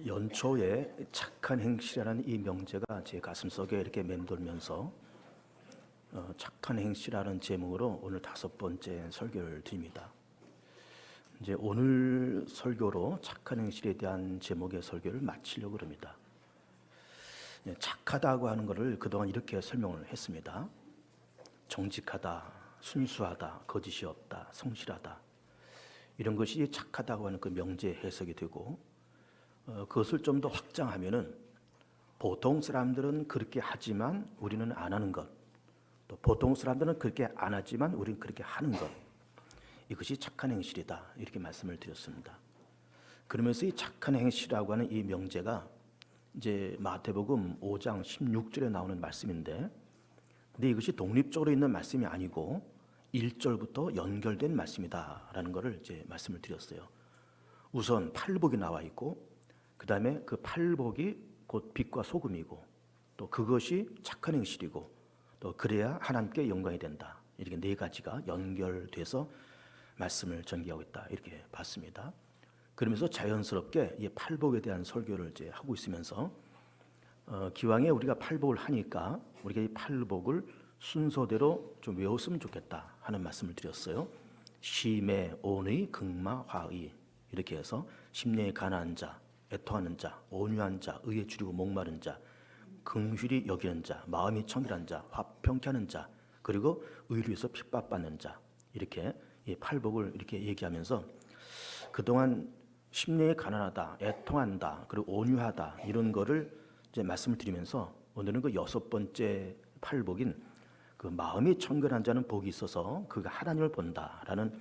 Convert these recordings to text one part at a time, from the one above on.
연초에 착한 행실이라는 이 명제가 제 가슴속에 이렇게 맴돌면서 착한 행실이라는 제목으로 오늘 5번째 설교를 드립니다. 이제 오늘 설교로 착한 행실에 대한 제목의 설교를 마치려고 합니다. 착하다고 하는 것을 그동안 이렇게 설명을 했습니다. 정직하다, 순수하다, 거짓이 없다, 성실하다, 이런 것이 착하다고 하는 그 명제 해석이 되고, 그것을 좀 더 확장하면은 보통 사람들은 그렇게 하지만 우리는 안 하는 것, 또 보통 사람들은 그렇게 안 하지만 우리는 그렇게 하는 것, 이것이 착한 행실이다, 이렇게 말씀을 드렸습니다. 그러면서 이 착한 행실이라고 하는 이 명제가 이제 마태복음 5장 16절에 나오는 말씀인데, 근데 이것이 독립적으로 있는 말씀이 아니고 1절부터 연결된 말씀이다라는 것을 이제 말씀을 드렸어요. 우선 팔복이 나와 있고, 그 다음에 그 팔복이 곧 빛과 소금이고, 또 그것이 착한 행실이고, 또 그래야 하나님께 영광이 된다. 이렇게 네 가지가 연결돼서 말씀을 전개하고 있다, 이렇게 봤습니다. 그러면서 자연스럽게 이 팔복에 대한 설교를 이제 하고 있으면서 기왕에 우리가 팔복을 하니까 우리가 이 팔복을 순서대로 좀 외웠으면 좋겠다 하는 말씀을 드렸어요. 심의, 온의, 극마, 화의, 이렇게 해서 심령이 가난한 자, 애통하는 자, 온유한 자, 의에 줄이고 목마른 자, 긍휼히 여기는 자, 마음이 청결한 자, 화평케 하는 자, 그리고 의를 위해서 핍박받는 자, 이렇게 이 팔복을 이렇게 얘기하면서 그동안 심령이 가난하다, 애통한다, 그리고 온유하다, 이런 거를 이제 말씀을 드리면서 오늘은 그 6번째 팔복인 그 마음이 청결한 자는 복이 있어서 그가 하나님을 본다라는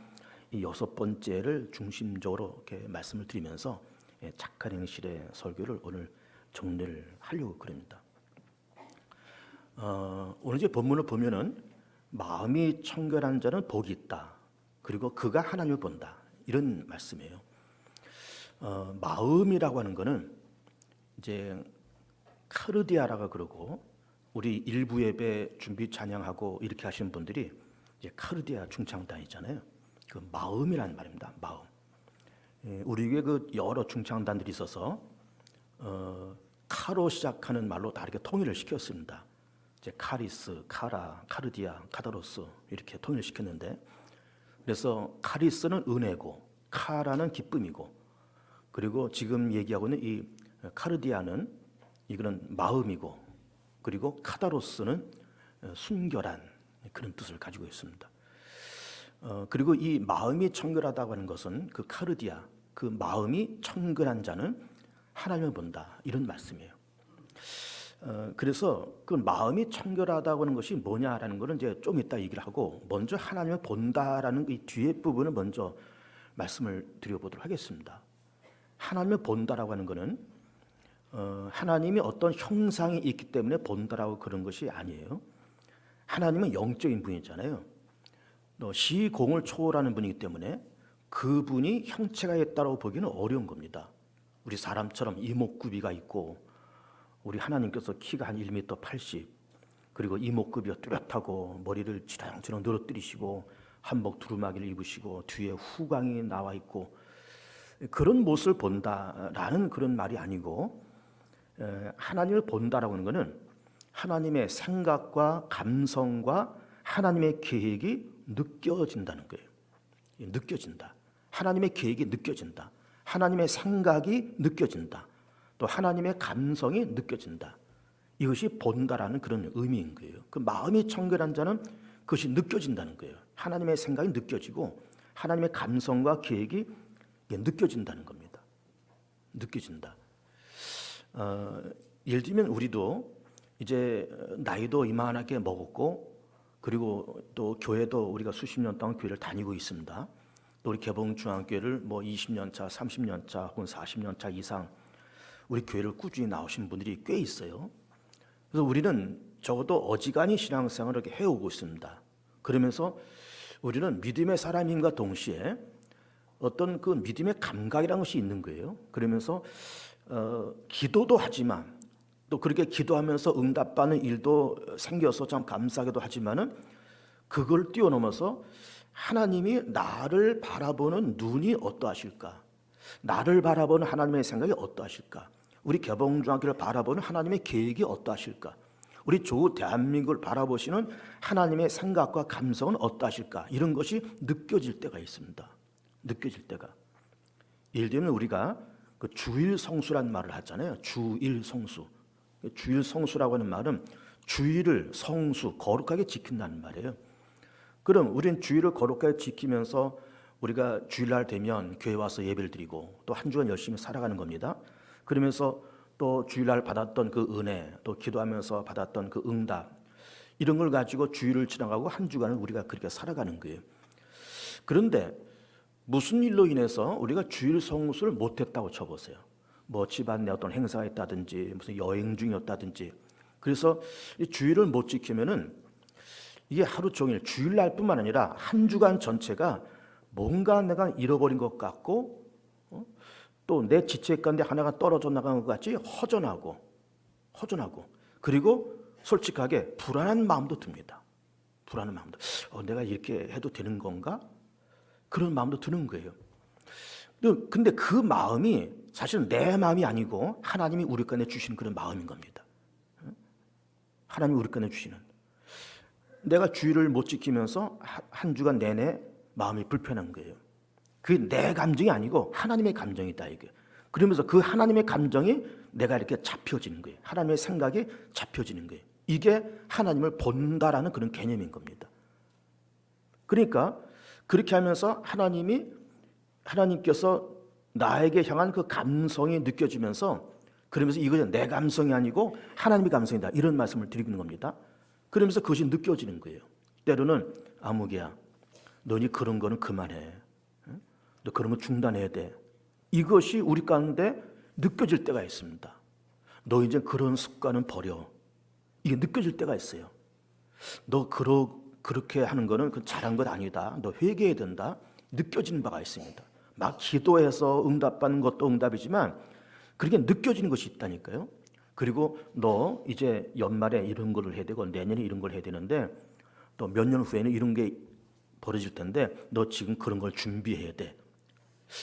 이 6번째를 중심적으로 이렇게 말씀을 드리면서 착한 행실의 설교를 오늘 정리를 하려고 그럽니다. 오늘 이제 본문을 보면은 마음이 청결한 자는 복이 있다, 그리고 그가 하나님을 본다, 이런 말씀이에요. 마음이라고 하는 거는 이제 카르디아라고 그러고, 우리 일부 예배 준비 찬양하고 이렇게 하시는 분들이 이제 카르디아 중창단이잖아요. 그 마음이라는 말입니다. 마음. 우리 교회 그 여러 중창단들이 있어서 카로 시작하는 말로 다 이렇게 통일을 시켰습니다. 이제 카리스, 카라, 카르디아, 카다로스 이렇게 통일을 시켰는데, 그래서 카리스는 은혜고, 카라는 기쁨이고, 그리고 지금 얘기하고 있는 이 카르디아는 이거는 마음이고, 그리고 카다로스는 순결한 그런 뜻을 가지고 있습니다. 그리고 이 마음이 청결하다고 하는 것은 그 카르디아, 그 마음이 청결한 자는 하나님을 본다, 이런 말씀이에요. 그래서 그 마음이 청결하다고 하는 것이 뭐냐라는 것은 이제 좀 이따 얘기를 하고, 먼저 하나님을 본다라는 이 뒤에 부분을 먼저 말씀을 드려보도록 하겠습니다. 하나님을 본다라고 하는 것은 하나님이 어떤 형상이 있기 때문에 본다라고 그런 것이 아니에요. 하나님은 영적인 분이잖아요. 시공을 초월하는 분이기 때문에 그분이 형체가 있다고 보기는 어려운 겁니다. 우리 사람처럼 이목구비가 있고, 우리 하나님께서 키가 한 1m 80, 그리고 이목구비가 뚜렷하고 머리를 지렁지렁 늘어뜨리시고 한복 두루마기를 입으시고 뒤에 후광이 나와 있고, 그런 모습을 본다라는 그런 말이 아니고, 하나님을 본다라고 하는 것은 하나님의 생각과 감성과 하나님의 계획이 느껴진다는 거예요. 느껴진다. 하나님의 계획이 느껴진다. 하나님의 생각이 느껴진다. 또 하나님의 감성이 느껴진다. 이것이 본다라는 그런 의미인 거예요. 그 마음이 청결한 자는 그것이 느껴진다는 거예요. 하나님의 생각이 느껴지고 하나님의 감성과 계획이 느껴진다는 겁니다. 느껴진다. 예를 들면 우리도 이제 나이도 이만하게 먹었고, 그리고 또 교회도 우리가 수십 년 동안 교회를 다니고 있습니다. 또 우리 개봉중앙교회를 뭐 20년 차, 30년 차 혹은 40년 차 이상 우리 교회를 꾸준히 나오신 분들이 꽤 있어요. 그래서 우리는 적어도 어지간히 신앙생활을 이렇게 해오고 있습니다. 그러면서 우리는 믿음의 사람인가 동시에 어떤 그 믿음의 감각이라는 것이 있는 거예요. 그러면서 기도도 하지만, 또 그렇게 기도하면서 응답받는 일도 생겨서 참 감사하기도 하지만은, 그걸 뛰어넘어서 하나님이 나를 바라보는 눈이 어떠하실까? 나를 바라보는 하나님의 생각이 어떠하실까? 우리 개봉중학교를 바라보는 하나님의 계획이 어떠하실까? 우리 조 대한민국을 바라보시는 하나님의 생각과 감성은 어떠하실까? 이런 것이 느껴질 때가 있습니다. 느껴질 때가. 예를 들면 우리가 그 주일 성수라는 말을 하잖아요. 주일 성수. 주일 성수라고 하는 말은 주일을 성수, 거룩하게 지킨다는 말이에요. 그럼 우리는 주일을 거룩하게 지키면서 우리가 주일날 되면 교회 와서 예배를 드리고 또 한 주간 열심히 살아가는 겁니다. 그러면서 또 주일날 받았던 그 은혜, 또 기도하면서 받았던 그 응답, 이런 걸 가지고 주일을 지나가고 한 주간을 우리가 그렇게 살아가는 거예요. 그런데 무슨 일로 인해서 우리가 주일 성수를 못했다고 쳐보세요. 뭐 집안 내 어떤 행사가 있다든지 무슨 여행 중이었다든지, 그래서 이 주일을 못 지키면은 이게 하루 종일 주일날뿐만 아니라 한 주간 전체가 뭔가 내가 잃어버린 것 같고 또 내 지체 가운데 하나가 떨어져 나간 것 같이 허전하고 그리고 솔직하게 불안한 마음도 듭니다. 불안한 마음도. 내가 이렇게 해도 되는 건가? 그런 마음도 드는 거예요. 근데 그 마음이 사실은 내 마음이 아니고 하나님이 우리 간에 주시는 그런 마음인 겁니다. 하나님이 우리 간에 주시는. 내가 주일을 못 지키면서 한 주간 내내 마음이 불편한 거예요. 그게 내 감정이 아니고 하나님의 감정이다 이게. 그러면서 그 하나님의 감정이 내가 이렇게 잡혀지는 거예요. 하나님의 생각이 잡혀지는 거예요. 이게 하나님을 본다라는 그런 개념인 겁니다. 그러니까 그렇게 하면서 하나님께서 나에게 향한 그 감성이 느껴지면서, 그러면서 이것은 내 감성이 아니고 하나님의 감성이다, 이런 말씀을 드리는 겁니다. 그러면서 그것이 느껴지는 거예요. 때로는 아무개야, 너니 그런 거는 그만해. 너 그런 거 중단해야 돼. 이것이 우리 가운데 느껴질 때가 있습니다. 너 이제 그런 습관은 버려. 이게 느껴질 때가 있어요. 너 그렇게 하는 거는 잘한 것 아니다. 너 회개해야 된다. 느껴지는 바가 있습니다. 막 기도해서 응답받는 것도 응답이지만 그렇게 느껴지는 것이 있다니까요. 그리고 너 이제 연말에 이런 걸 해야 되고 내년에 이런 걸 해야 되는데 또 몇 년 후에는 이런 게 벌어질 텐데 너 지금 그런 걸 준비해야 돼.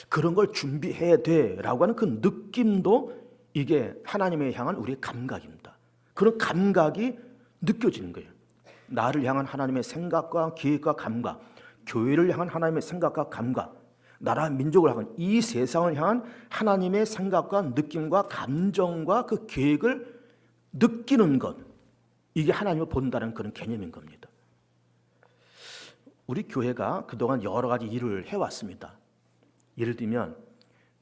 그런 걸 준비해야 돼라고 하는 그 느낌도 이게 하나님에 향한 우리의 감각입니다. 그런 감각이 느껴지는 거예요. 나를 향한 하나님의 생각과 계획과 감각, 교회를 향한 하나님의 생각과 감각, 나라 민족을 향한, 이 세상을 향한 하나님의 생각과 느낌과 감정과 그 계획을 느끼는 것, 이게 하나님을 본다는 그런 개념인 겁니다. 우리 교회가 그동안 여러 가지 일을 해왔습니다. 예를 들면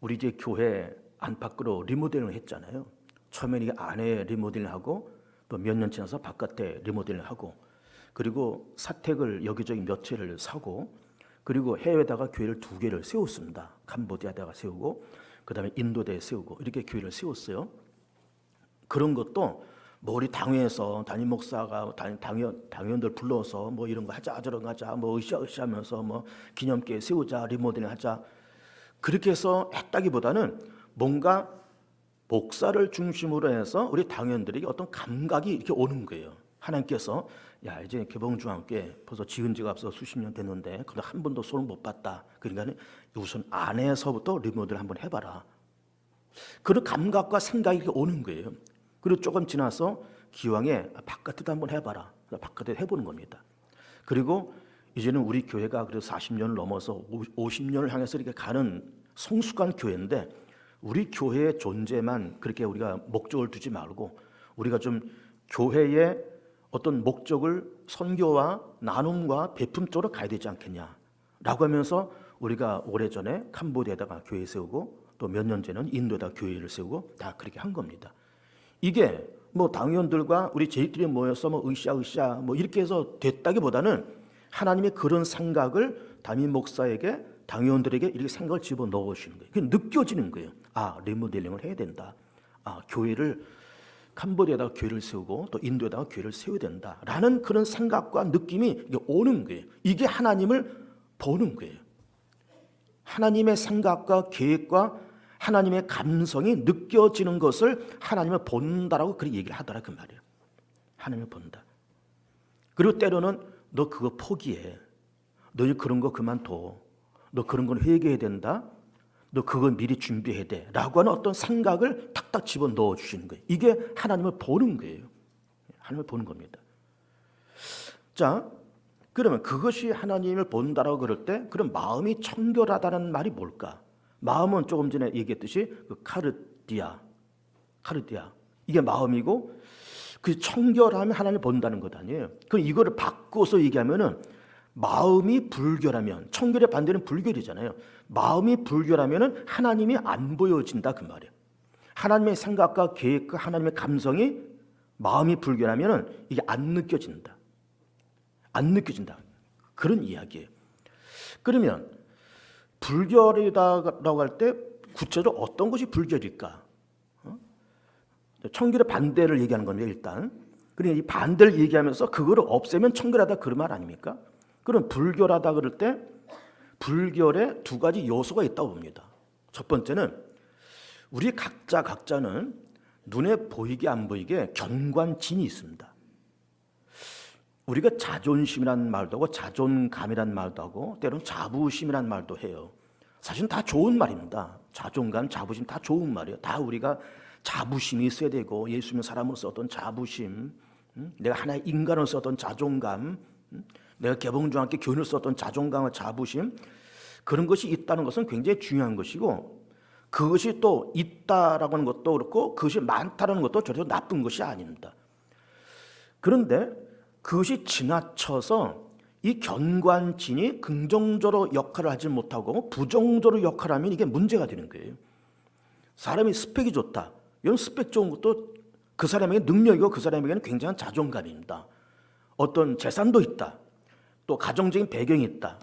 우리 이제 교회 안팎으로 리모델링을 했잖아요. 처음에 안에 리모델링하고 또 몇 년 지나서 바깥에 리모델링하고, 그리고 사택을 여기저기 몇 채를 사고, 그리고 해외에다가 교회를 2개를 세웠습니다. 캄보디아에다가 세우고 그 다음에 인도대에 세우고 이렇게 교회를 세웠어요. 그런 것도 뭐 우리 당회에서 담임 목사가 당위원들 불러서 뭐 이런 거 하자 저런 거 하자 뭐 으쌰으쌰하면서 뭐 기념교회 세우자 리모델링 하자 그렇게 해서 했다기보다는 뭔가 목사를 중심으로 해서 우리 당원들에게 어떤 감각이 이렇게 오는 거예요. 하나님께서 야 이제 개봉중앙교회 벌써 지은 지가 앞서 수십 년 됐는데 그래도 한 번도 손을 못 봤다. 그러니까 우선 안에서부터 리모델 한번 해봐라. 그런 감각과 생각이 이렇게 오는 거예요. 그리고 조금 지나서 기왕에 바깥에도 한번 해봐라. 바깥에 해보는 겁니다. 그리고 이제는 우리 교회가 그래도 40년을 넘어서 50년을 향해서 이렇게 가는 성숙한 교회인데 우리 교회의 존재만 그렇게 우리가 목적을 두지 말고 우리가 좀 교회의 어떤 목적을 선교와 나눔과 베품 쪽으로 가야 되지 않겠냐라고 하면서 우리가 오래전에 캄보디아에다가 교회 세우고 또 몇 년 전에는 인도에다 교회를 세우고 다 그렇게 한 겁니다. 이게 뭐 당위원들과 우리 저희들이 모여서 뭐 으쌰으쌰 뭐 이렇게 해서 됐다기보다는 하나님의 그런 생각을 담임 목사에게 당위원들에게 이렇게 생각을 집어넣으시는 거예요. 그게 느껴지는 거예요. 아 리모델링을 해야 된다. 아 교회를 캄보디아에다가 교회를 세우고 또 인도에다가 교회를 세워야 된다라는 그런 생각과 느낌이 오는 거예요. 이게 하나님을 보는 거예요. 하나님의 생각과 계획과 하나님의 감성이 느껴지는 것을 하나님을 본다라고 그렇게 얘기를 하더라 그 말이에요. 하나님을 본다. 그리고 때로는 너 그거 포기해. 너 그런 거 그만둬. 너 그런 건 회개해야 된다. 너 그거 미리 준비해야 돼 라고 하는 어떤 생각을 탁탁 집어넣어 주시는 거예요. 이게 하나님을 보는 거예요. 하나님을 보는 겁니다. 자, 그러면 그것이 하나님을 본다라고 그럴 때 그럼 마음이 청결하다는 말이 뭘까? 마음은 조금 전에 얘기했듯이 그 카르디아 이게 마음이고 그 청결하면 하나님을 본다는 것 아니에요. 그럼 이거를 바꿔서 얘기하면은 마음이 불결하면, 청결의 반대는 불결이잖아요. 마음이 불결하면은 하나님이 안 보여진다 그 말이에요. 하나님의 생각과 계획과 하나님의 감성이 마음이 불결하면은 이게 안 느껴진다. 그런 이야기예요. 그러면 불결이다라고 할 때 구체적으로 어떤 것이 불결일까? 청결의 반대를 얘기하는 겁니다. 일단. 그러니까 이 반대를 얘기하면서 그거를 없애면 청결하다 그런 말 아닙니까? 그럼 불결하다 그럴 때 불결에 두 가지 요소가 있다고 봅니다. 첫 번째는 우리 각자는 눈에 보이게 안 보이게 견관진이 있습니다. 우리가 자존심이라는 말도 하고 자존감이라는 말도 하고 때로는 자부심이라는 말도 해요. 사실은 다 좋은 말입니다. 자존감, 자부심 다 좋은 말이에요. 다 우리가 자부심이 있어야 되고 예수 믿는 사람으로서 어떤 자부심, 내가 하나의 인간으로서 어떤 자존감, 내가 개봉중학교 교인으로서 어떤 자존감과 자부심, 그런 것이 있다는 것은 굉장히 중요한 것이고 그것이 또 있다라고 하는 것도 그렇고 그것이 많다는 것도 전혀 나쁜 것이 아닙니다. 그런데 그것이 지나쳐서 이 견관진이 긍정적으로 역할을 하지 못하고 부정적으로 역할을 하면 이게 문제가 되는 거예요. 사람이 스펙이 좋다. 이런 스펙 좋은 것도 그 사람에게 능력이고 그 사람에게는 굉장한 자존감입니다. 어떤 재산도 있다. 또 가정적인 배경이 있다.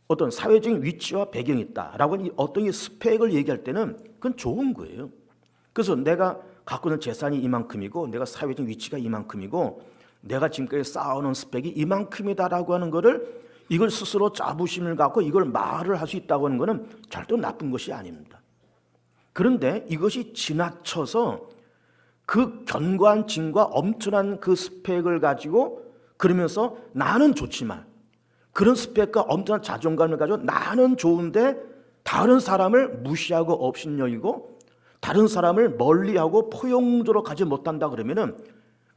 어떤 사회적인 위치와 배경이 있다라고 하는 어떤 이 스펙을 얘기할 때는 그건 좋은 거예요. 그래서 내가 갖고 있는 재산이 이만큼이고 내가 사회적 위치가 이만큼이고 내가 지금까지 쌓아오는 스펙이 이만큼이다라고 하는 거를 이걸 스스로 자부심을 갖고 이걸 말을 할 수 있다고 하는 것은 절대 나쁜 것이 아닙니다. 그런데 이것이 지나쳐서 그 견관진과 엄청난 그 스펙을 가지고 그러면서 나는 좋지만 그런 스펙과 엄청난 자존감을 가지고 나는 좋은데 다른 사람을 무시하고 업신여기고 다른 사람을 멀리하고 포용적으로 가지 못한다 그러면은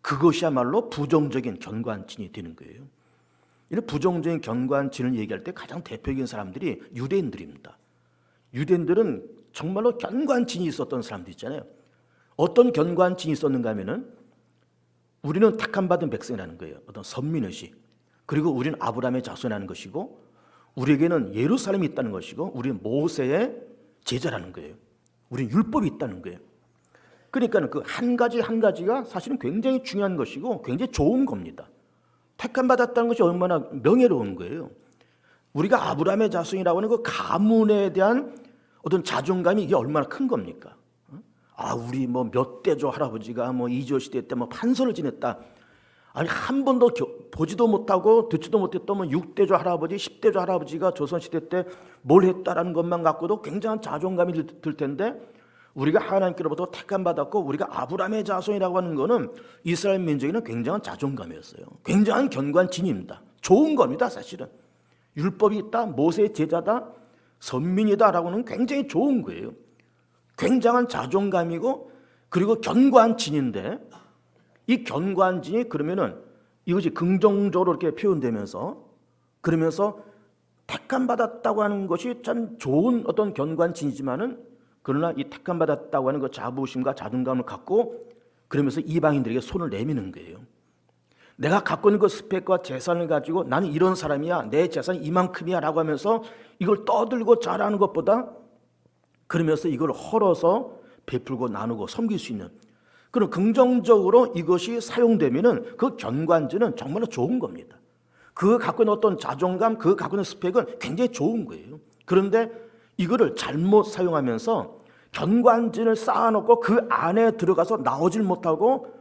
그것이야말로 부정적인 견관진이 되는 거예요. 이런 부정적인 견관진을 얘기할 때 가장 대표적인 사람들이 유대인들입니다. 유대인들은 정말로 견관진이 있었던 사람들 있잖아요. 어떤 견관진이 있었는가 하면은 우리는 택함받은 백성이라는 거예요. 어떤 선민의식. 그리고 우리는 아브라함의 자손이라는 것이고 우리에게는 예루살렘이 있다는 것이고 우리는 모세의 제자라는 거예요. 우리는 율법이 있다는 거예요. 그러니까 그 한 가지 한 가지가 사실은 굉장히 중요한 것이고 굉장히 좋은 겁니다. 택함받았다는 것이 얼마나 명예로운 거예요. 우리가 아브라함의 자손이라고 하는 그 가문에 대한 어떤 자존감이 이게 얼마나 큰 겁니까? 아, 우리 뭐 몇 대조 할아버지가 뭐 이조 시대 때 뭐 판서를 지냈다. 아니 한 번도 보지도 못하고 듣지도 못했던 뭐 6대조 할아버지, 10대조 할아버지가 조선시대 때 뭘 했다라는 것만 갖고도 굉장한 자존감이 들 텐데 우리가 하나님께로부터 택함받았고 우리가 아브라함의 자손이라고 하는 거는 이스라엘 민족에는 굉장한 자존감이었어요. 굉장한 견관진입니다. 좋은 겁니다. 사실은. 율법이 있다, 모세의 제자다, 선민이다라고 하는 굉장히 좋은 거예요. 굉장한 자존감이고 그리고 견관진인데 이 견관진이 그러면은 이것이 긍정적으로 이렇게 표현되면서 그러면서 택함받았다고 하는 것이 참 좋은 어떤 견관진이지만은 그러나 이 택함받았다고 하는 그 자부심과 자존감을 갖고 그러면서 이방인들에게 손을 내미는 거예요. 내가 갖고 있는 그 스펙과 재산을 가지고 나는 이런 사람이야, 내 재산이 이만큼이야 라고 하면서 이걸 떠들고 자랑하는 것보다 그러면서 이걸 헐어서 베풀고 나누고 섬길 수 있는 그런 긍정적으로 이것이 사용되면은 그 견관진은 정말로 좋은 겁니다. 그 갖고 있는 어떤 자존감, 그 갖고 있는 스펙은 굉장히 좋은 거예요. 그런데 이거를 잘못 사용하면서 견관진을 쌓아놓고 그 안에 들어가서 나오질 못하고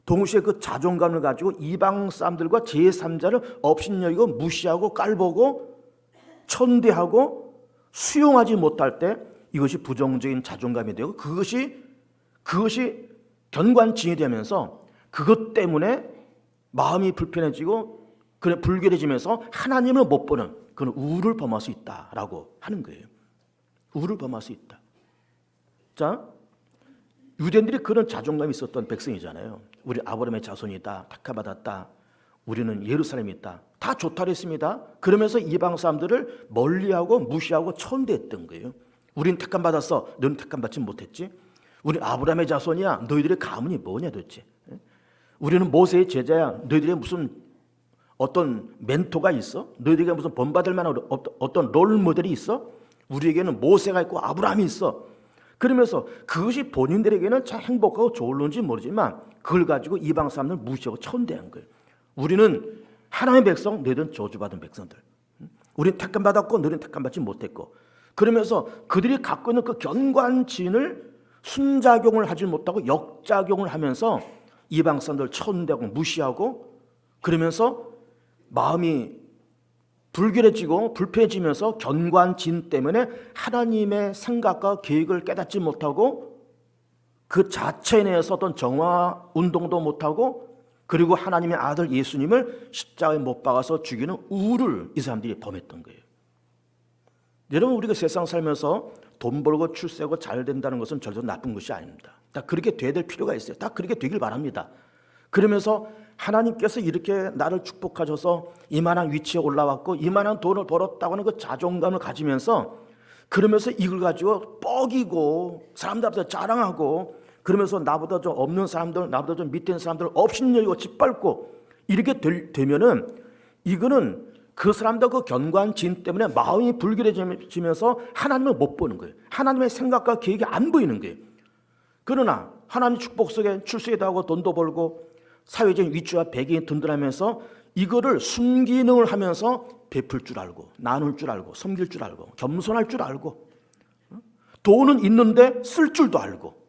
동시에 그 자존감을 가지고 이방 사람들과 제3자를 업신여기고 무시하고 깔보고 천대하고 수용하지 못할 때 이것이 부정적인 자존감이 되고 그것이 견관진이 되면서 그것 때문에 마음이 불편해지고 그래 불결해지면서 하나님을 못 보는 그런 우를 범할 수 있다라고 하는 거예요. 우를 범할 수 있다. 자, 유대인들이 그런 자존감이 있었던 백성이잖아요. 우리 아브라함의 자손이다, 택함받았다, 우리는 예루살렘에 있다, 다 좋다 그랬습니다. 그러면서 이방 사람들을 멀리하고 무시하고 천대했던 거예요. 우리는 택함받았어, 너는 택함받지 못했지. 우리 아브라함의 자손이야, 너희들의 가문이 뭐냐 도대체. 우리는 모세의 제자야, 너희들의 무슨 어떤 멘토가 있어? 너희들에게 무슨 본받을 만한 어떤 롤 모델이 있어? 우리에게는 모세가 있고 아브라함이 있어. 그러면서 그것이 본인들에게는 참 행복하고 좋을런지 모르지만 그걸 가지고 이방 사람들 무시하고 천대한 거예요. 우리는 하나님의 백성, 너희들은 저주받은 백성들. 우리는 택함받았고 너희는 택함받지 못했고. 그러면서 그들이 갖고 있는 그 견관진을 순작용을 하지 못하고 역작용을 하면서 이방 사람들 천대하고 무시하고, 그러면서 마음이 불결해지고 불편해지면서 견관진 때문에 하나님의 생각과 계획을 깨닫지 못하고 그 자체 내에서 어떤 정화 운동도 못하고, 그리고 하나님의 아들 예수님을 십자가에 못 박아서 죽이는 우를 이 사람들이 범했던 거예요. 여러분, 우리가 세상 살면서 돈 벌고 출세하고 잘 된다는 것은 절대 나쁜 것이 아닙니다. 다 그렇게 돼야 될 필요가 있어요. 다 그렇게 되길 바랍니다. 그러면서 하나님께서 이렇게 나를 축복하셔서 이만한 위치에 올라왔고 이만한 돈을 벌었다고 하는 그 자존감을 가지면서, 그러면서 이걸 가지고 뻐기고 사람들 앞에서 자랑하고, 그러면서 나보다 좀 없는 사람들, 나보다 좀 밑에 있는 사람들 업신여기고 짓밟고 이렇게 되면은 이거는 그 사람들 그 견관진 때문에 마음이 불결해지면서 하나님을 못 보는 거예요. 하나님의 생각과 계획이 안 보이는 거예요. 그러나 하나님 축복 속에 출세도 하고 돈도 벌고 사회적인 위치와 배경이 든든하면서 이거를 순기능을 하면서 베풀 줄 알고 나눌 줄 알고 섬길 줄 알고 겸손할 줄 알고, 돈은 있는데 쓸 줄도 알고.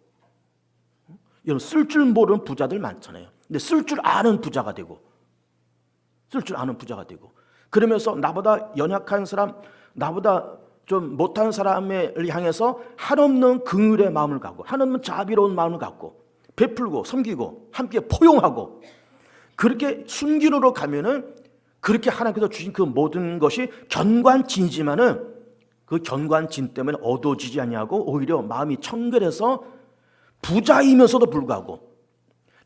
여러분, 쓸 줄 모르는 부자들 많잖아요. 근데 쓸 줄 아는 부자가 되고, 쓸 줄 아는 부자가 되고, 그러면서 나보다 연약한 사람, 나보다 좀 못한 사람을 향해서 한없는 긍휼의 마음을 갖고 한없는 자비로운 마음을 갖고 베풀고 섬기고 함께 포용하고, 그렇게 순기로로 가면은 그렇게 하나님께서 주신 그 모든 것이 견관진이지만은 그 견관진 때문에 어두워지지 아니하고 오히려 마음이 청결해서 부자이면서도 불구하고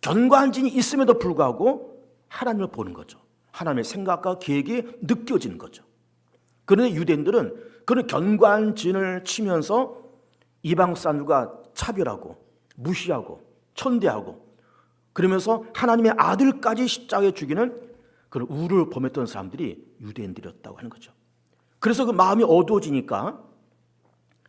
견관진이 있음에도 불구하고 하나님을 보는 거죠. 하나님의 생각과 계획이 느껴지는 거죠. 그런데 유대인들은 그런 견관진을 치면서 이방 사람들과 차별하고 무시하고 천대하고, 그러면서 하나님의 아들까지 십자가에 죽이는 그런 우를 범했던 사람들이 유대인들이었다고 하는 거죠. 그래서 그 마음이 어두워지니까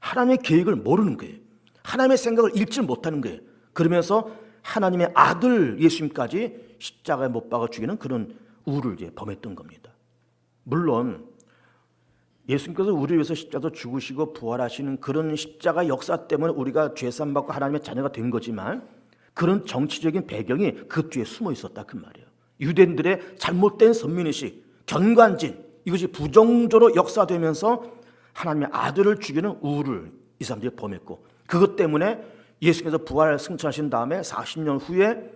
하나님의 계획을 모르는 거예요. 하나님의 생각을 읽지 못하는 거예요. 그러면서 하나님의 아들 예수님까지 십자가에 못 박아 죽이는 그런 우를 이제 범했던 겁니다. 물론 예수님께서 우리를 위해서 십자가에서 죽으시고 부활하시는 그런 십자가 역사 때문에 우리가 죄산 받고 하나님의 자녀가 된 거지만 그런 정치적인 배경이 그 뒤에 숨어 있었다 그 말이에요. 유대인들의 잘못된 선민의식, 견관진, 이것이 부정적으로 역사되면서 하나님의 아들을 죽이는 우를 이 사람들이 범했고, 그것 때문에 예수께서 부활 승천하신 다음에 40년 후에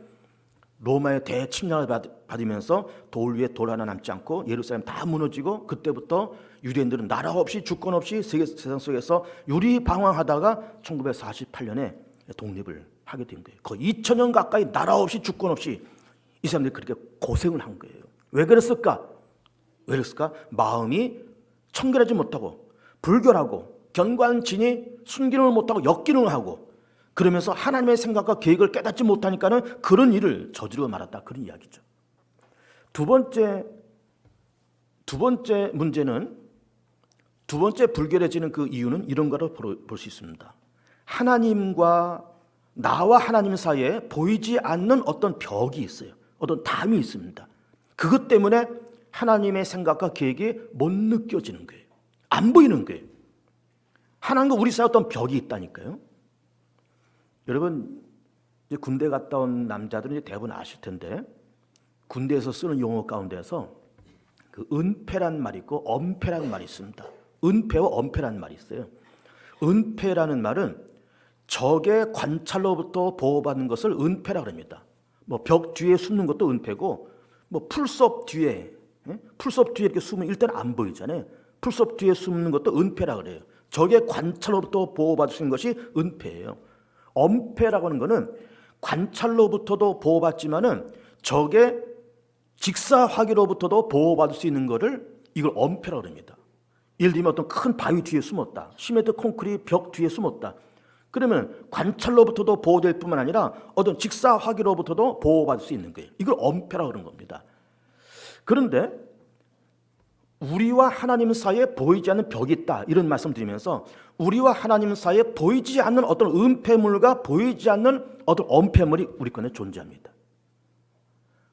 로마의 대침략을 받으면서 돌 위에 돌 하나 남지 않고 예루살렘 다 무너지고, 그때부터 유대인들은 나라 없이 주권 없이 세상 속에서 유리방황하다가 1948년에 독립을 하게 된 거예요. 거의 2000년 가까이 나라 없이 주권 없이 이 사람들이 그렇게 고생을 한 거예요. 왜 그랬을까? 왜 그랬을까? 마음이 청결하지 못하고 불결하고 견관진이 순기능을 못하고 역기능을 하고, 그러면서 하나님의 생각과 계획을 깨닫지 못하니까는 그런 일을 저지르고 말았다, 그런 이야기죠. 두 번째 문제는, 두 번째 불결해지는 그 이유는 이런 거로 볼 수 있습니다. 하나님과 나와 하나님 사이에 보이지 않는 어떤 벽이 있어요. 어떤 담이 있습니다. 그것 때문에 하나님의 생각과 계획이 못 느껴지는 거예요. 안 보이는 거예요. 하나님과 우리 사이에 어떤 벽이 있다니까요. 여러분, 이제 군대 갔다 온 남자들은 이제 대부분 아실 텐데, 군대에서 쓰는 용어 가운데서 그 은폐란 말이 있고 엄폐라는 말이 있습니다. 은폐와 엄폐라는 말이 있어요. 은폐라는 말은 적의 관찰로부터 보호받는 것을 은폐라고 합니다. 뭐 벽 뒤에 숨는 것도 은폐고, 뭐 풀섭 뒤에 이렇게 숨으면 일단 안 보이잖아요. 풀섭 뒤에 숨는 것도 은폐라고 그래요. 적의 관찰로부터 보호받을 수 있는 것이 은폐예요. 엄폐라고 하는 것은 관찰로부터도 보호받지만은 적의 직사화기로부터도 보호받을 수 있는 것을 이걸 엄폐라고 합니다. 예를 들면 어떤 큰 바위 뒤에 숨었다. 시멘트 콘크리트 벽 뒤에 숨었다. 그러면 관찰로부터도 보호될 뿐만 아니라 어떤 직사화기로부터도 보호받을 수 있는 거예요. 이걸 엄폐라고 하는 겁니다. 그런데 우리와 하나님 사이에 보이지 않는 벽이 있다, 이런 말씀 드리면서 우리와 하나님 사이에 보이지 않는 어떤 은폐물과 보이지 않는 어떤 엄폐물이 우리 가운데 존재합니다.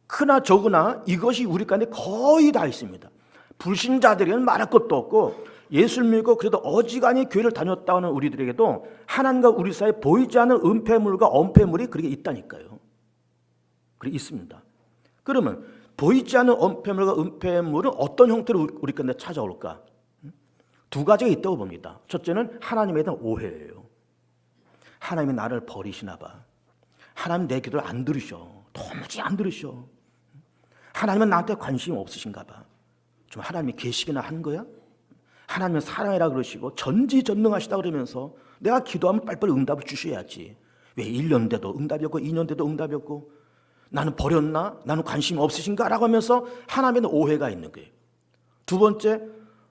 크나 적으나 이것이 우리 가운데 거의 다 있습니다. 불신자들에게는 말할 것도 없고 예수를 믿고 그래도 어지간히 교회를 다녔다 하는 우리들에게도 하나님과 우리 사이에 보이지 않는 은폐물과 엄폐물이 그렇게 있다니까요. 그렇게 있습니다. 그러면 보이지 않는 엄폐물과 은폐물은 어떤 형태로 우리 가운데 찾아올까? 두 가지가 있다고 봅니다. 첫째는 하나님에 대한 오해예요. 하나님이 나를 버리시나 봐. 하나님 내 기도를 안 들으셔. 도무지 안 들으셔. 하나님은 나한테 관심이 없으신가 봐. 좀 하나님이 계시기나 한 거야? 하나님은 사랑이라 그러시고 전지전능하시다 그러면서 내가 기도하면 빨리빨리 응답을 주셔야지. 왜 1년 돼도 응답이 없고 2년 돼도 응답이 없고 나는 버렸나? 나는 관심이 없으신가? 라고 하면서 하나님의 오해가 있는 거예요. 두 번째,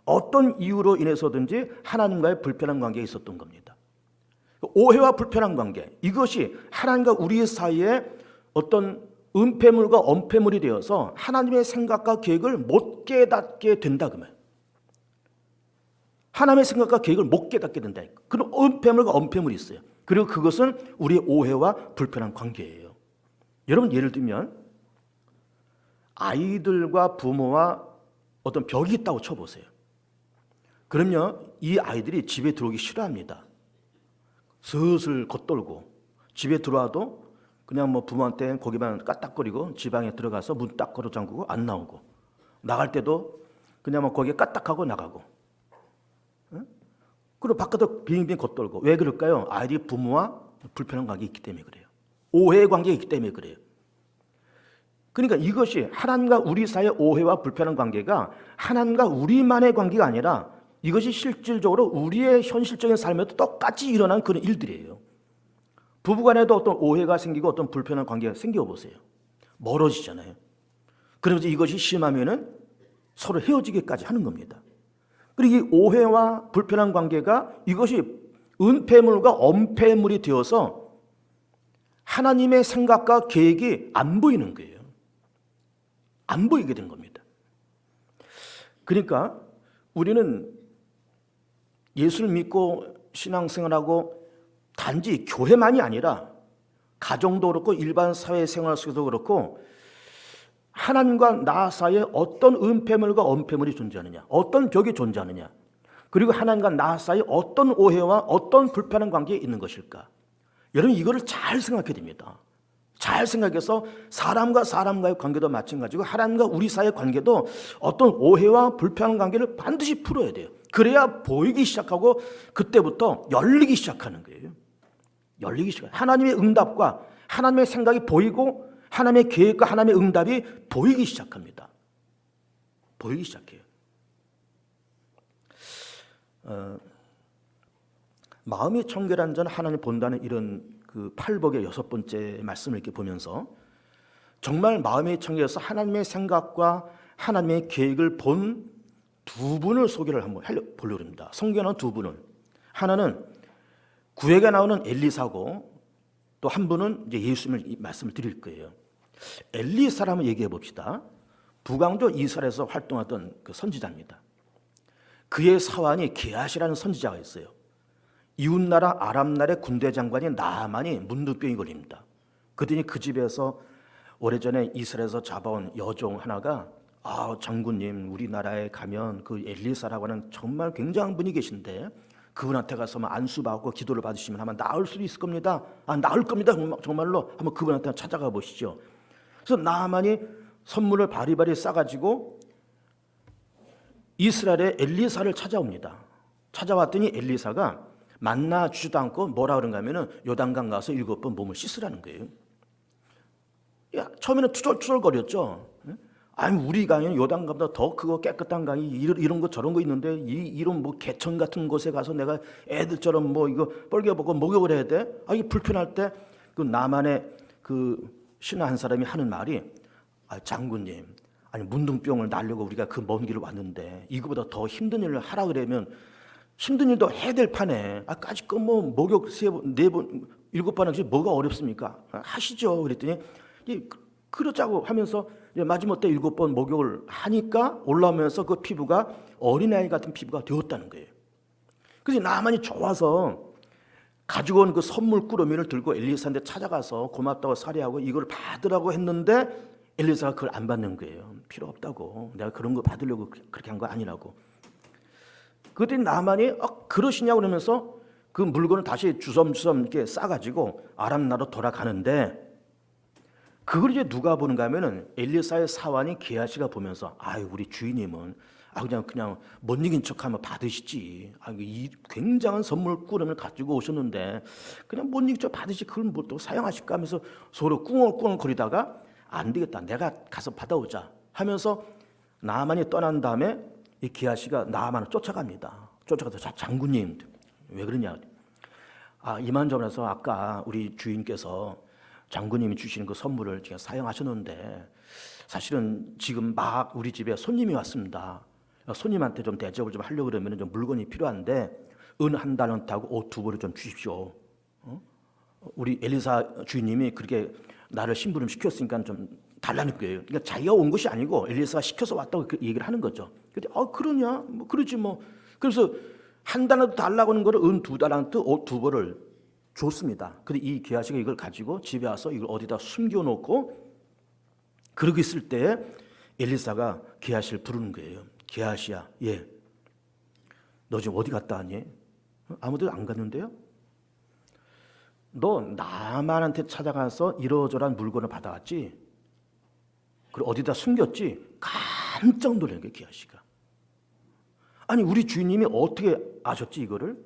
어떤 이유로 인해서든지 하나님과의 불편한 관계에 있었던 겁니다. 오해와 불편한 관계, 이것이 하나님과 우리 사이에 어떤 은폐물과 엄폐물이 되어서 하나님의 생각과 계획을 못 깨닫게 된다 그 말. 하나님의 생각과 계획을 못 깨닫게 된다. 그런 은폐물과 엄폐물이 있어요. 그리고 그것은 우리의 오해와 불편한 관계예요. 여러분, 예를 들면 아이들과 부모와 어떤 벽이 있다고 쳐보세요. 그럼요, 이 아이들이 집에 들어오기 싫어합니다. 슬슬 겉돌고 집에 들어와도 그냥 뭐 부모한테 거기만 까딱거리고 지방에 들어가서 문 딱 걸어 잠그고 안 나오고, 나갈 때도 그냥 뭐 거기에 까딱하고 나가고, 그리고 바깥으로 빙빙 겉돌고. 왜 그럴까요? 아이들이 부모와 불편한 관계가 있기 때문에 그래요. 오해의 관계가 있기 때문에 그래요. 그러니까 이것이 하나님과 우리 사이의 오해와 불편한 관계가 하나님과 우리만의 관계가 아니라 이것이 실질적으로 우리의 현실적인 삶에도 똑같이 일어난 그런 일들이에요. 부부간에도 어떤 오해가 생기고 어떤 불편한 관계가 생겨보세요. 멀어지잖아요. 그러면서 이것이 심하면은 서로 헤어지기까지 하는 겁니다. 그리고 이 오해와 불편한 관계가 이것이 은폐물과 엄폐물이 되어서 하나님의 생각과 계획이 안 보이는 거예요. 안 보이게 된 겁니다. 그러니까 우리는 예수를 믿고 신앙생활하고 단지 교회만이 아니라 가정도 그렇고 일반 사회생활 속에도 그렇고 하나님과 나 사이에 어떤 은폐물과 엄폐물이 존재하느냐, 어떤 벽이 존재하느냐, 그리고 하나님과 나 사이에 어떤 오해와 어떤 불편한 관계에 있는 것일까. 여러분, 이거를 잘 생각해야 됩니다. 잘 생각해서 사람과 사람과의 관계도 마찬가지고 하나님과 우리 사이의 관계도 어떤 오해와 불편한 관계를 반드시 풀어야 돼요. 그래야 보이기 시작하고 그때부터 열리기 시작하는 거예요. 열리기 시작. 하나님의 응답과 하나님의 생각이 보이고 하나님의 계획과 하나님의 응답이 보이기 시작합니다. 보이기 시작해요. 마음이 청결한 자는 하나님 본다는 이런 그 팔복의 6번째 말씀을 이렇게 보면서 정말 마음이 청결해서 하나님의 생각과 하나님의 계획을 본 두 분을 소개를 한번 보려고 합니다. 성경에 두 분은, 하나는 구약에 나오는 엘리사고 또 한 분은 이제 예수님을 말씀을 드릴 거예요. 엘리사를 한번 얘기해 봅시다. 북왕조 이스라엘에서 활동하던 그 선지자입니다. 그의 사환이 게하시라는 선지자가 있어요. 이웃나라 아람나라의 군대 장관이 나아만이 문둥병이 걸립니다. 그랬더니 그 집에서 오래전에 이스라엘에서 잡아온 여종 하나가 장군님, 우리나라에 가면 그 엘리사라고 하는 정말 굉장한 분이 계신데 그분한테 가서 안수받고 기도를 받으시면 아마 나을 수도 있을 겁니다. 나을 겁니다. 정말로 한번 그분한테 찾아가 보시죠. 그래서 나아만이 선물을 바리바리 싸가지고 이스라엘의 엘리사를 찾아옵니다. 찾아왔더니 엘리사가 만나주지도 않고 뭐라 그런가 하면은 요단강 가서 7번 몸을 씻으라는 거예요. 처음에는 투덜투덜거렸죠. 아니 우리 강은 요단강보다 더 크고 깨끗한 강이 이런 거 저런 거 있는데 이런 뭐 개천 같은 곳에 가서 내가 애들처럼 뭐 이거 뻘개벗고 목욕을 해야 돼? 아 이게 불편할 때 그 남한의 그 신하 한 사람이 하는 말이 아 장군님 아니 문둥병을 날려고 우리가 그 먼 길을 왔는데 이거보다 더 힘든 일을 하라 그러면 힘든 일도 해야 될 판에 까짓 뭐 목욕 3번, 4번, 7번 하지 뭐가 어렵습니까? 하시죠. 그랬더니 그러자고 하면서 마지못해 7번 목욕을 하니까 올라오면서 그 피부가 어린아이 같은 피부가 되었다는 거예요. 그래서 나만이 좋아서 가지고 온 그 선물 꾸러미를 들고 엘리사한테 찾아가서 고맙다고 사례하고 이걸 받으라고 했는데 엘리사가 그걸 안 받는 거예요. 필요 없다고. 내가 그런 거 받으려고 그렇게 한 거 아니라고. 그랬더니 나만이 그러시냐고 그러면서 그 물건을 다시 주섬주섬 이렇게 싸가지고 아람 나라로 돌아가는데 그걸 이제 누가 보는가 하면은 엘리사의 사환인 게하시가 보면서 아유 우리 주인님은 그냥 못 이긴 척하면 받으시지. 이 굉장한 선물 꾸러미를 가지고 오셨는데 그냥 못 이긴 척 받으시 그걸 뭐 또 사용하실까 하면서 서로 꿍얼꿍얼 거리다가 안 되겠다. 내가 가서 받아오자 하면서 나만이 떠난 다음에 이 게하시가 나만을 쫓아갑니다. 쫓아가서 자 장군님 왜 그러냐? 이만저만해서 아까 우리 주인께서 장군님이 주시는 그 선물을 제가 사용하셨는데 사실은 지금 막 우리 집에 손님이 왔습니다. 손님한테 좀 대접을 좀 하려고 그러면 좀 물건이 필요한데 은 1달란트하고 옷 2벌을 좀 주십시오. 우리 엘리사 주인님이 그렇게 나를 심부름 시켰으니까 좀 달라는 거예요. 그러니까 자기가 온 것이 아니고 엘리사가 시켜서 왔다고 그 얘기를 하는 거죠. 근데 그러냐? 뭐 그러지 뭐. 그래서 1달란트 달라고 하는 거를 은 2달란트 옷 2벌을 줬습니다. 근데 이 게하시가 이걸 가지고 집에 와서 이걸 어디다 숨겨놓고 그러고 있을 때 엘리사가 게하시를 부르는 거예요. 게하시야, 예. 너 지금 어디 갔다 왔니? 아무데도 안 갔는데요? 너 나만한테 찾아가서 이러저러한 물건을 받아왔지? 그리고 어디다 숨겼지? 깜짝 놀란 거예요, 게하시가. 아니 우리 주인님이 어떻게 아셨지 이거를?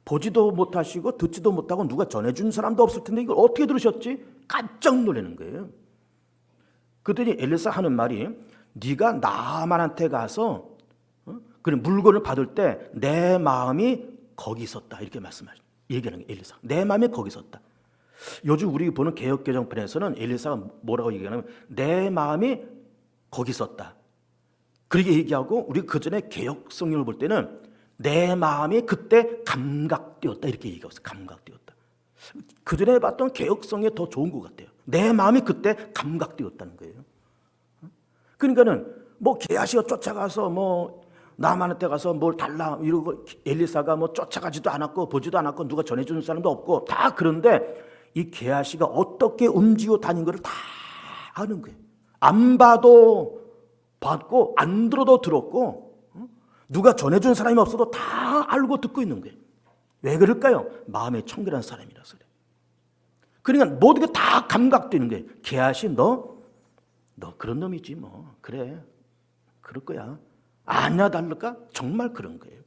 보지도 못하시고 듣지도 못하고 누가 전해준 사람도 없을 텐데 이걸 어떻게 들으셨지? 깜짝 놀라는 거예요. 그랬더니 엘리사 하는 말이 네가 나만한테 가서 그런 물건을 받을 때 내 마음이 거기 있었다 이렇게 얘기하는 거예요. 엘리사 내 마음이 거기 있었다. 요즘 우리 보는 개역개정편에서는 엘리사가 뭐라고 얘기하냐면 내 마음이 거기 있었다 그렇게 얘기하고 우리 그 전에 개역 성경을 볼 때는 내 마음이 그때 감각되었다 이렇게 얘기하고 있어요. 감각되었다. 그 전에 봤던 개역성이 더 좋은 것 같아요. 내 마음이 그때 감각되었다는 거예요. 그러니까는 뭐 게하시가 쫓아가서 뭐 나만한테 가서 뭘 달라 이러고 엘리사가 뭐 쫓아가지도 않았고 보지도 않았고 누가 전해주는 사람도 없고 다 그런데 이 게하시가 어떻게 움직이고 다닌 거를 다 아는 거예요. 안 봐도 봤고 안 들어도 들었고 누가 전해준 사람이 없어도 다 알고 듣고 있는 거예요. 왜 그럴까요? 마음에 청결한 사람이라서 그래요. 그러니까 모든 게 다 감각되는 거예요. 게하시 너 그런 놈이지 뭐 그래 그럴 거야. 아니야 다를까? 정말 그런 거예요.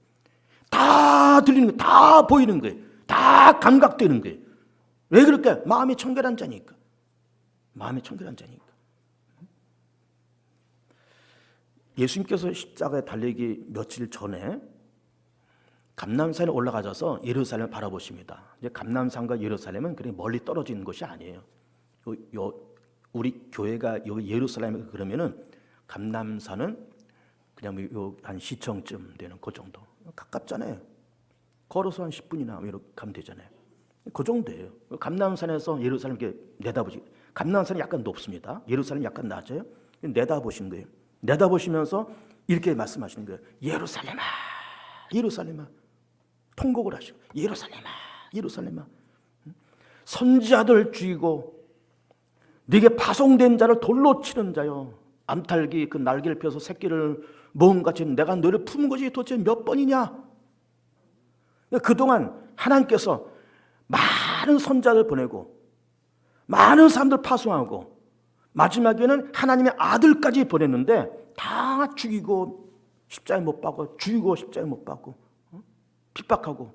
다 들리는 거예요. 다 보이는 거예요. 다 감각되는 거예요. 왜 그럴까요? 마음이 청결한 자니까. 마음이 청결한 자니까. 예수님께서 십자가에 달리기 며칠 전에 감람산에 올라가셔서 예루살렘을 바라보십니다. 이제 감람산과 예루살렘은 그렇게 멀리 떨어진 것이 아니에요. 우리 교회가 여기 예루살렘에 그러면은 감람산은 그냥 한 시청쯤 되는 그 정도. 가깝잖아요. 걸어서 한 10분이나 이렇게 가면 되잖아요. 그 정도예요. 감람산에서 예루살렘 이렇게 내다보시. 감람산이 약간 높습니다. 예루살렘이 약간 낮아요. 내다보신 거예요. 내다보시면서 이렇게 말씀하시는 거예요. 예루살렘아, 예루살렘아. 통곡을 하시고 예루살렘아, 예루살렘아. 선지자들 죽이고 네게 파송된 자를 돌로 치는 자요. 암탉이 그 날개를 펴서 새끼를 모은 같이 내가 너를 품은 것이 도대체 몇 번이냐? 그동안 하나님께서 많은 선자를 보내고 많은 사람들 파송하고 마지막에는 하나님의 아들까지 보냈는데 다 죽이고 십자가에 못 박고 죽이고 십자가에 못 박고 핍박하고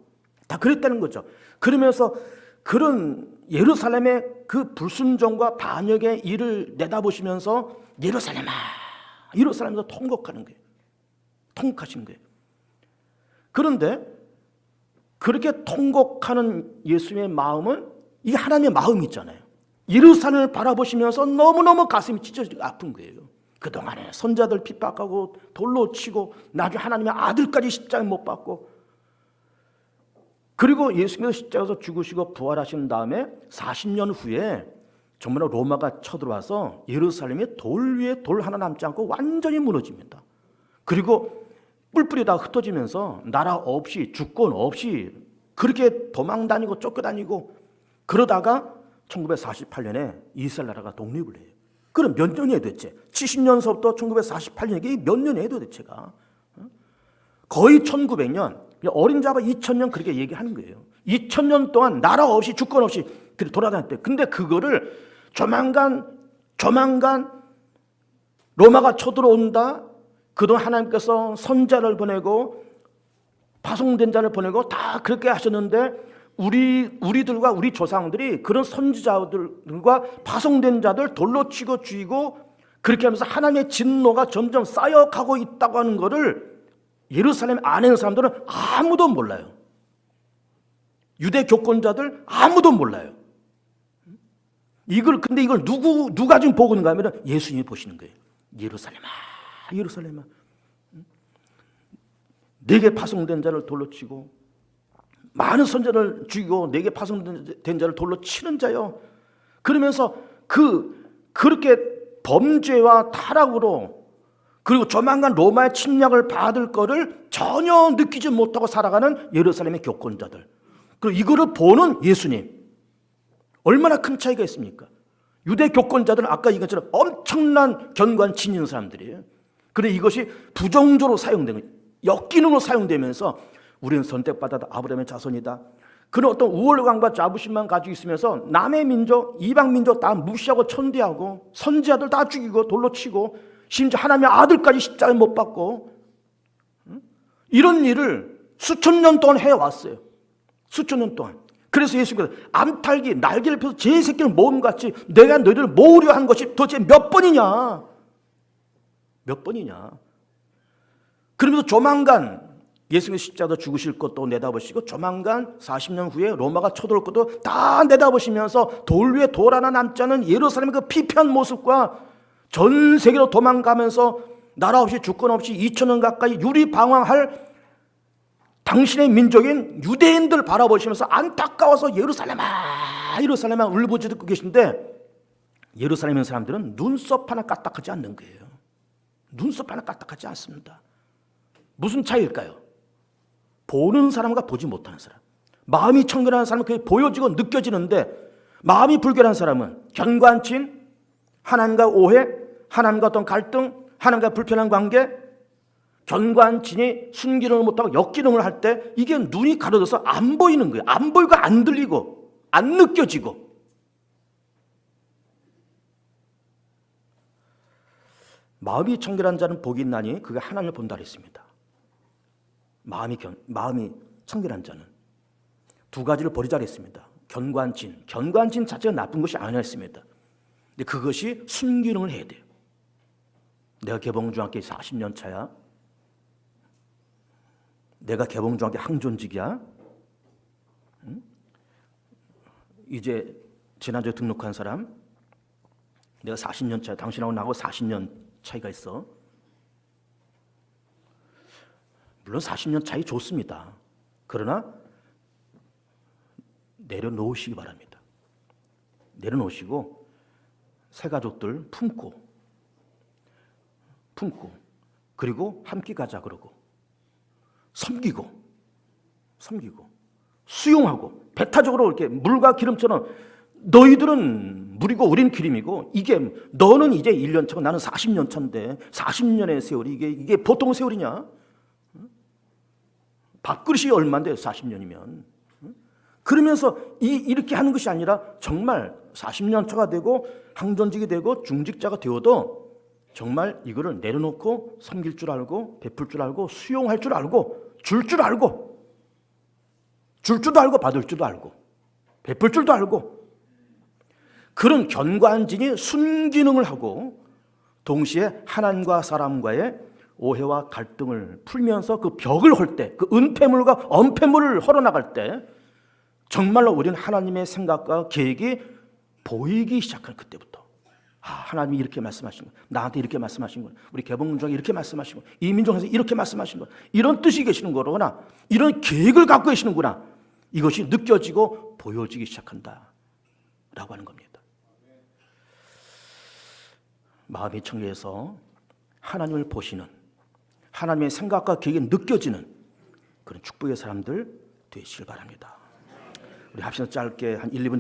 다 그랬다는 거죠. 그러면서 그런 예루살렘의 그 불순종과 반역의 일을 내다보시면서 예루살렘아, 예루살렘에서 통곡하는 거예요. 통곡하신 거예요. 그런데 그렇게 통곡하는 예수님의 마음은 이게 하나님의 마음이 있잖아요. 예루살렘을 바라보시면서 너무너무 가슴이 찢어지고 아픈 거예요. 그동안에 선자들 핍박하고 돌로 치고 나중에 하나님의 아들까지 십자가에 못 박고, 그리고 예수님께서 십자가에서 죽으시고 부활하신 다음에 40년 후에 정말 로마가 쳐들어와서 예루살렘이 돌 위에 돌 하나 남지 않고 완전히 무너집니다. 그리고 뿔뿔이 다 흩어지면서 나라 없이 주권 없이 그렇게 도망다니고 쫓겨다니고 그러다가 1948년에 이스라엘 나라가 독립을 해요. 그럼 몇 년이에요 도대체? 70년서부터 1948년, 이게 몇 년이에요 도대체가? 거의 1900년, 어린 자바 2000년 그렇게 얘기하는 거예요. 2000년 동안 나라 없이 주권 없이 돌아다녔대. 근데 그거를 조만간 로마가 쳐들어온다. 그동안 하나님께서 선자를 보내고 파송된 자를 보내고 다 그렇게 하셨는데 우리들과 우리 조상들이 그런 선지자들과 파송된 자들 돌로 치고 죽이고 그렇게 하면서 하나님의 진노가 점점 쌓여가고 있다고 하는 것을 예루살렘 안에 있는 사람들은 아무도 몰라요. 유대 교권자들 아무도 몰라요. 근데 이걸 누가 지금 보고 있는가 하면 예수님이 보시는 거예요. 예루살렘아, 예루살렘아, 내게 파송된 자를 돌로 치고 많은 선자를 죽이고 내게 파송된 자를 돌로 치는 자요. 그러면서 그렇게 범죄와 타락으로 그리고 조만간 로마의 침략을 받을 거를 전혀 느끼지 못하고 살아가는 예루살렘의 교권자들, 그리고 이거를 보는 예수님, 얼마나 큰 차이가 있습니까? 유대 교권자들은 아까 이것처럼 엄청난 견고한 진인 사람들이에요. 그런데 이것이 부정적으로 사용된 거예요. 역기능으로 사용되면서 우리는 선택받아 아브라함의 자손이다. 그런 어떤 우월감과 자부심만 가지고 있으면서 남의 민족, 이방 민족 다 무시하고 천대하고 선지자들 다 죽이고 돌로 치고 심지어 하나님의 아들까지 십자가에 못 박고 이런 일을 수천 년 동안 해왔어요. 수천 년 동안. 그래서 예수님께서 암탉이 날개를 펴서 제 새끼를 모음같이 내가 너희를 모으려 한 것이 도대체 몇 번이냐? 몇 번이냐? 그러면서 조만간 예수님의 십자가도 죽으실 것도 내다보시고 조만간 40년 후에 로마가 쳐들어올 것도 다 내다보시면서 돌 위에 돌 하나 남지 않은 예루살렘의 그 피폐한 모습과 전 세계로 도망가면서 나라 없이 주권 없이 2000년 가까이 유리방황할 당신의 민족인 유대인들 바라보시면서 안타까워서 예루살렘아 예루살렘아 울부짖 듣고 계신데 예루살렘의 사람들은 눈썹 하나 까딱하지 않는 거예요. 눈썹 하나 까딱하지 않습니다. 무슨 차이일까요? 보는 사람과 보지 못하는 사람. 마음이 청결한 사람은 그게 보여지고 느껴지는데 마음이 불결한 사람은 견관친, 하나님과 오해, 하나님과 어떤 갈등, 하나님과 불편한 관계, 견관친이 순기능을 못하고 역기능을 할 때 이게 눈이 가려져서 안 보이는 거예요. 안 보이고 안 들리고 안 느껴지고. 마음이 청결한 자는 복이 있나니 그게 하나님을 본다 했습니다. 마음이 청결한 자는 두 가지를 버리자 했습니다. 견관친 자체가 나쁜 것이 아니었습니다. 근데 그것이 순기능을 해야 돼요. 내가 개봉중학교 40년 차야. 내가 개봉중학교 항존직이야. 응? 이제 지난주에 등록한 사람. 내가 40년 차야. 당신하고 나하고 40년 차이가 있어. 물론 40년 차이 좋습니다. 그러나 내려놓으시기 바랍니다. 내려놓으시고 새 가족들 품고 그리고 함께 가자 그러고 섬기고 수용하고 배타적으로 이렇게 물과 기름처럼 너희들은 물이고 우린 기름이고 이게 너는 이제 1년 차고 나는 40년 차인데 40년의 세월이 이게 보통 세월이냐? 밥그릇이 얼마인데 40년이면. 그러면서 이렇게 하는 것이 아니라 정말 40년 차가 되고 항존직이 되고 중직자가 되어도 정말 이거를 내려놓고 섬길 줄 알고 베풀 줄 알고 수용할 줄 알고 줄 줄 알고 줄 줄도 알고 받을 줄도 알고 베풀 줄도 알고 그런 견관진이 순기능을 하고 동시에 하나님과 사람과의 오해와 갈등을 풀면서 그 벽을 헐 때, 그 은폐물과 엄폐물을 헐어나갈 때 정말로 우리는 하나님의 생각과 계획이 보이기 시작한 그때부터 하나님이 이렇게 말씀하신 거, 나한테 이렇게 말씀하신 거, 우리 개봉문장에 이렇게 말씀하신 거, 이 민족에서 이렇게 말씀하신 거, 이런 뜻이 계시는 거로구나, 이런 계획을 갖고 계시는구나, 이것이 느껴지고 보여지기 시작한다 라고 하는 겁니다. 마음이 청결해서 하나님을 보시는, 하나님의 생각과 계획이 느껴지는 그런 축복의 사람들 되시길 바랍니다. 우리 합시다. 짧게 한 1, 2분